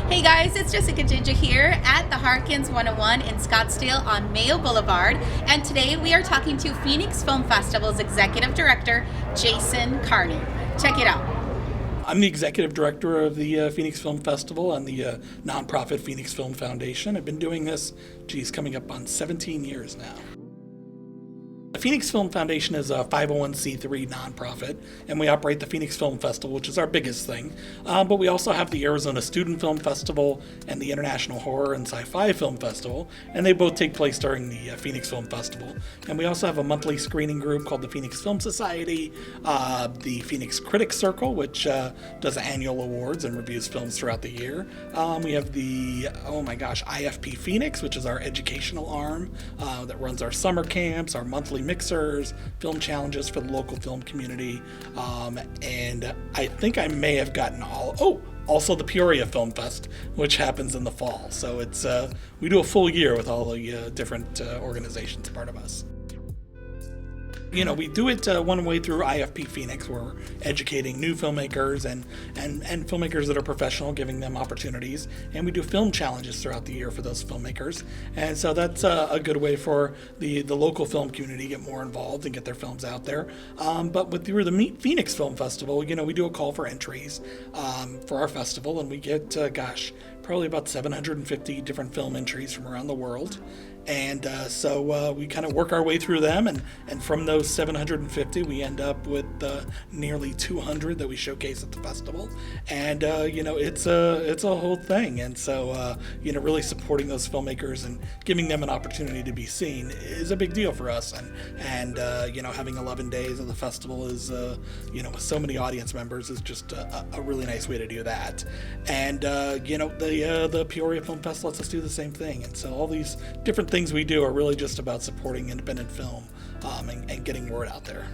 Hey guys, it's Jessica Ginger here at the Harkins 101 in Scottsdale on Mayo Boulevard, and today we are talking to Phoenix Film Festival's Executive Director, Jason Carney. Check it out. I'm the executive director of the Phoenix Film Festival and the nonprofit Phoenix Film Foundation. I've been doing this, coming up on 17 years now. The Phoenix Film Foundation is a 501c3 nonprofit, and we operate the Phoenix Film Festival, which is our biggest thing. But we also have the Arizona Student Film Festival and the International Horror and Sci-Fi Film Festival, and they both take place during the Phoenix Film Festival. And we also have a monthly screening group called the Phoenix Film Society, the Phoenix Critics Circle, which does annual awards and reviews films throughout the year. We have the, IFP Phoenix, which is our educational arm that runs our summer camps, our monthly mixers, film challenges for the local film community, and I think I may have gotten also the Peoria Film Fest, which happens in the fall. So it's we do a full year with all the different organizations part of us. We do it one way through IFP Phoenix. We're educating new filmmakers and filmmakers that are professional, giving them opportunities. And we do film challenges throughout the year for those filmmakers. And so that's a good way for the local film community to get more involved and get their films out there. But through the Phoenix Film Festival, we do a call for entries for our festival, and we get, probably about 750 different film entries from around the world. And so we kind of work our way through them, and from those 750, we end up with nearly 200 that we showcase at the festival. And it's a whole thing. And so really supporting those filmmakers and giving them an opportunity to be seen is a big deal for us. And having 11 days of the festival is with so many audience members is just a really nice way to do that. And the Peoria Film Fest lets us do the same thing. And so all these different things we do are really just about supporting independent film and getting word out there.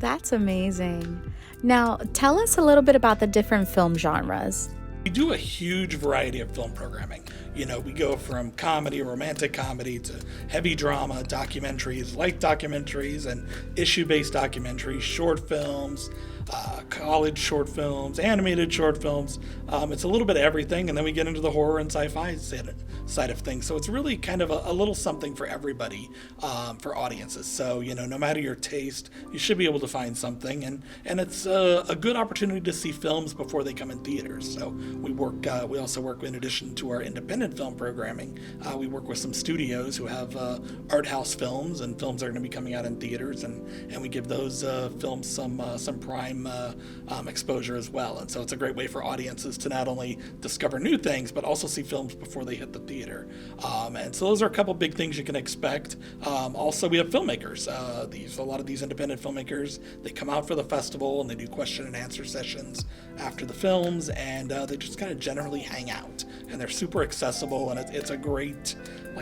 That's amazing. Now, tell us a little bit about the different film genres. We do a huge variety of film programming. We go from comedy, romantic comedy, to heavy drama, documentaries, light documentaries, and issue-based documentaries, short films, college short films, animated short films. It's a little bit of everything, and then we get into the horror and sci-fi side of things. So it's really kind of a little something for everybody, for audiences. So, no matter your taste, you should be able to find something, and it's a good opportunity to see films before they come in theaters. So we also work, in addition to our independent film programming, we work with some studios who have art house films and films that are going to be coming out in theaters, and we give those films some prime exposure as well. And so it's a great way for audiences to not only discover new things, but also see films before they hit the theater. And so those are a couple big things you can expect. Also, we have filmmakers. A lot of these independent filmmakers, they come out for the festival and they do question and answer sessions after the films, and they just kind of generally hang out. And they're super accessible, and it's a great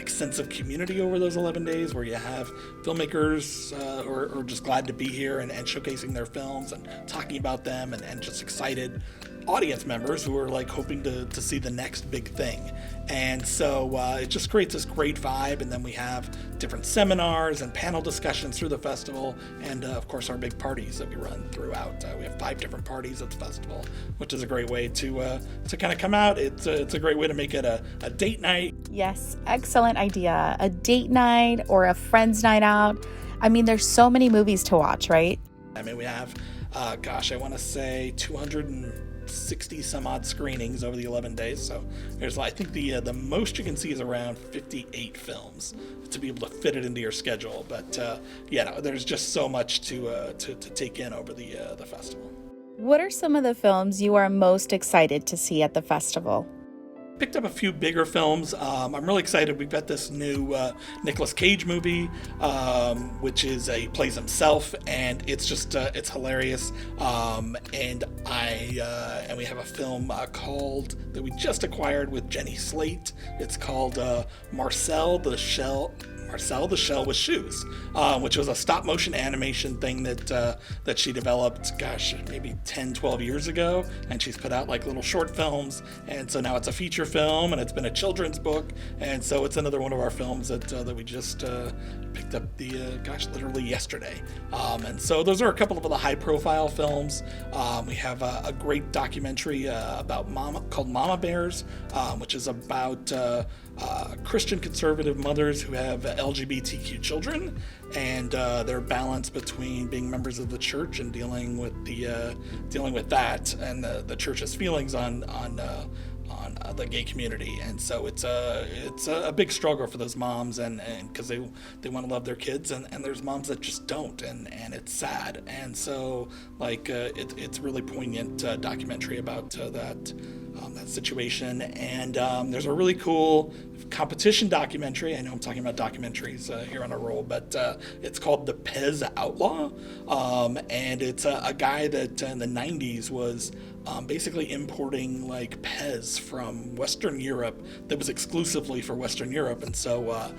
sense of community over those 11 days where you have filmmakers who are just glad to be here and showcasing their films and talking about them, and just excited audience members who are hoping to see the next big thing. And so it just creates this great vibe. And then we have different seminars and panel discussions through the festival, and of course our big parties that we run throughout. We have 5 different parties at the festival, which is a great way to kind of come out. It's a great way to make it a date night. Yes, excellent idea. A date night or a friend's night out. I mean, there's so many movies to watch, right? I mean, we have, I want to say 260 some odd screenings over the 11 days. So I think the most you can see is around 58 films to be able to fit it into your schedule. But there's just so much to take in over the festival. What are some of the films you are most excited to see at the festival? Picked up a few bigger films. I'm really excited. We've got this new Nicolas Cage movie, which is he plays himself, and it's just it's hilarious. And we have a film that we just acquired with Jenny Slate. It's called Marcel the Shell Marcel the Shell with Shoes, which was a stop motion animation thing that she developed, gosh, maybe 10, 12 years ago. And she's put out like little short films. And so now it's a feature film, and it's been a children's book. And so it's another one of our films that we just picked up literally yesterday. And so those are a couple of the high profile films. We have a great documentary about called Mama Bears, which is about Christian conservative mothers who have LGBTQ children, and their balance between being members of the church and dealing with that and the church's feelings on the gay community. And so it's a big struggle for those moms, and because they want to love their kids, and there's moms that just don't, and it's sad. And so it's really poignant documentary about that situation. And there's a really cool competition documentary. I know I'm talking about documentaries here on a roll, but it's called The Pez Outlaw, and it's a guy that in the 90s was basically importing like Pez from Western Europe that was exclusively for Western Europe. And so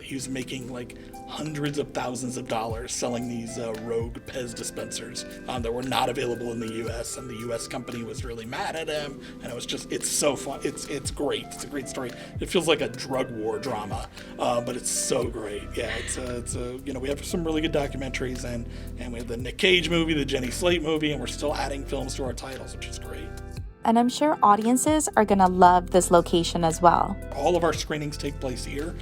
he was making like hundreds of thousands of dollars selling these rogue Pez dispensers that were not available in the US, and the US company was really mad at him. And it's so fun. It's great. It's a great story. It feels like a drug war drama, but it's so great. Yeah, we have some really good documentaries, and we have the Nick Cage movie, the Jenny Slate movie, and we're still adding films to our titles, which is great. And I'm sure audiences are going to love this location as well. All of our screenings take place here,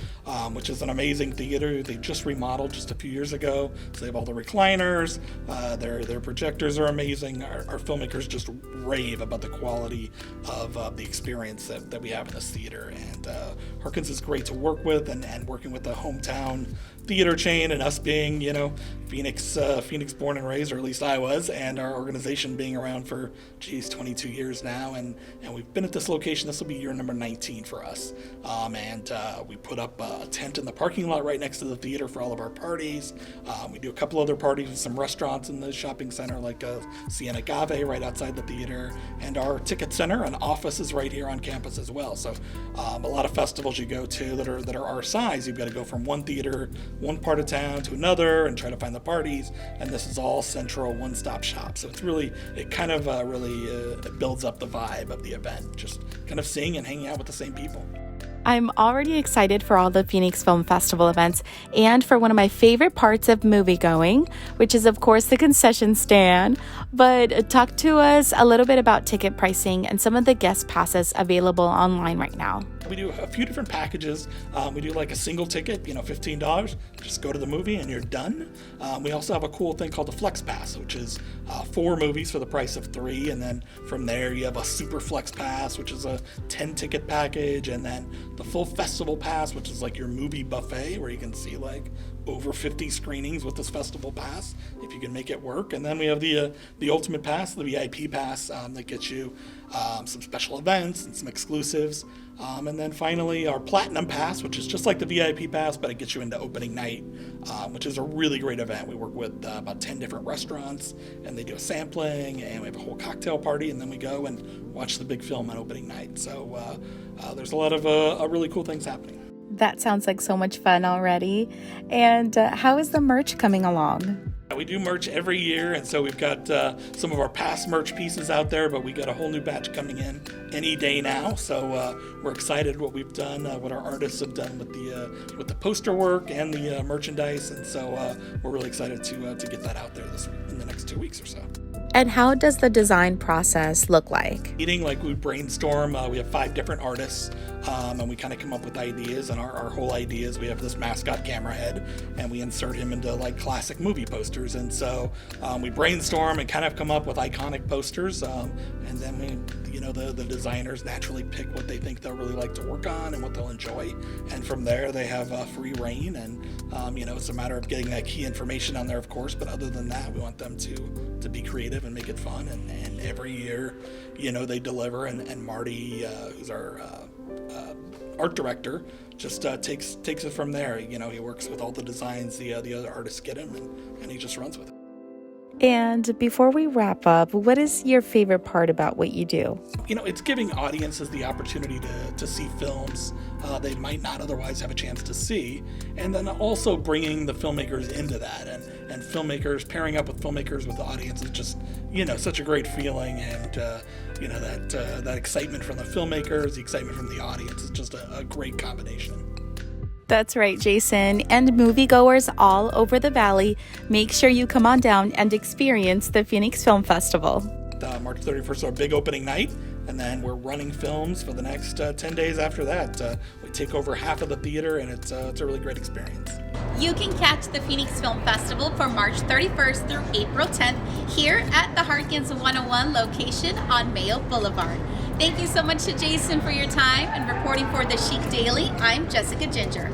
which is an amazing theater. They just remodeled just a few years ago, so they have all the recliners. Their projectors are amazing. Our filmmakers just rave about the quality of the experience that we have in this theater. And Harkins is great to work with, and working with the hometown theater chain, and us being, Phoenix born and raised, or at least I was, and our organization being around for 22 years now, and we've been at this location. This will be year number 19 for us, and we put up a tent in the parking lot right next to the theater for all of our parties. We do a couple other parties with some restaurants in the shopping center, like Siena Agave right outside the theater, and our ticket center and office is right here on campus as well. So a lot of festivals you go to that are our size, you've got to go from one theater, one part of town to another, and try to find the parties, and this is all central one-stop shop. So it kind of really builds up the vibe of the event, just kind of seeing and hanging out with the same people. I'm already excited for all the Phoenix Film Festival events and for one of my favorite parts of movie going, which is, of course, the concession stand. But talk to us a little bit about ticket pricing and some of the guest passes available online right now. We do a few different packages. We do like a single ticket, $15. Just go to the movie and you're done. We also have a cool thing called the Flex Pass, which is 4 movies for the price of 3. And then from there you have a Super Flex Pass, which is a 10 ticket package. And then the full Festival Pass, which is like your movie buffet, where you can see like over 50 screenings with this Festival Pass, if you can make it work. And then we have the Ultimate Pass, the VIP Pass, that gets you some special events and some exclusives. And then finally our Platinum Pass, which is just like the VIP Pass, but it gets you into opening night, which is a really great event. We work with about 10 different restaurants, and they do a sampling, and we have a whole cocktail party, and then we go and watch the big film on opening night. So there's a lot of really cool things happening. That sounds like so much fun already. And how is the merch coming along? We do merch every year, and so we've got some of our past merch pieces out there, but we got a whole new batch coming in any day now. So we're excited what we've done, what our artists have done with the poster work and the merchandise, and so we're really excited to get that out there in the next 2 weeks or so. And how does the design process look like? We brainstorm. We have 5 different artists, and we kind of come up with ideas. And our whole idea is we have this mascot camera head, and we insert him into like classic movie posters. And so we brainstorm and kind of come up with iconic posters, and then the designers naturally pick what they think they'll really like to work on and what they'll enjoy. And from there, they have free reign. And it's a matter of getting that key information on there, of course. But other than that, we want them to be creative and make it fun, and every year they deliver, and Marty, who's our art director, just takes it from there. He works with all the designs the other artists get him, and he just runs with it. And before we wrap up, what is your favorite part about what you do? You know, it's giving audiences the opportunity to see films they might not otherwise have a chance to see, and then also bringing the filmmakers into that, and filmmakers pairing up with filmmakers with the audience is just, you know, such a great feeling, and you know, that excitement from the filmmakers, the excitement from the audience is just a great combination. That's right, Jason. And moviegoers all over the valley, make sure you come on down and experience the Phoenix Film Festival. March 31st is our big opening night, and then we're running films for the next 10 days after that. We take over half of the theater, and it's a really great experience. You can catch the Phoenix Film Festival from March 31st through April 10th here at the Harkins 101 location on Mayo Boulevard. Thank you so much to Jason for your time, and reporting for the Chic Daily, I'm Jessica Ginger.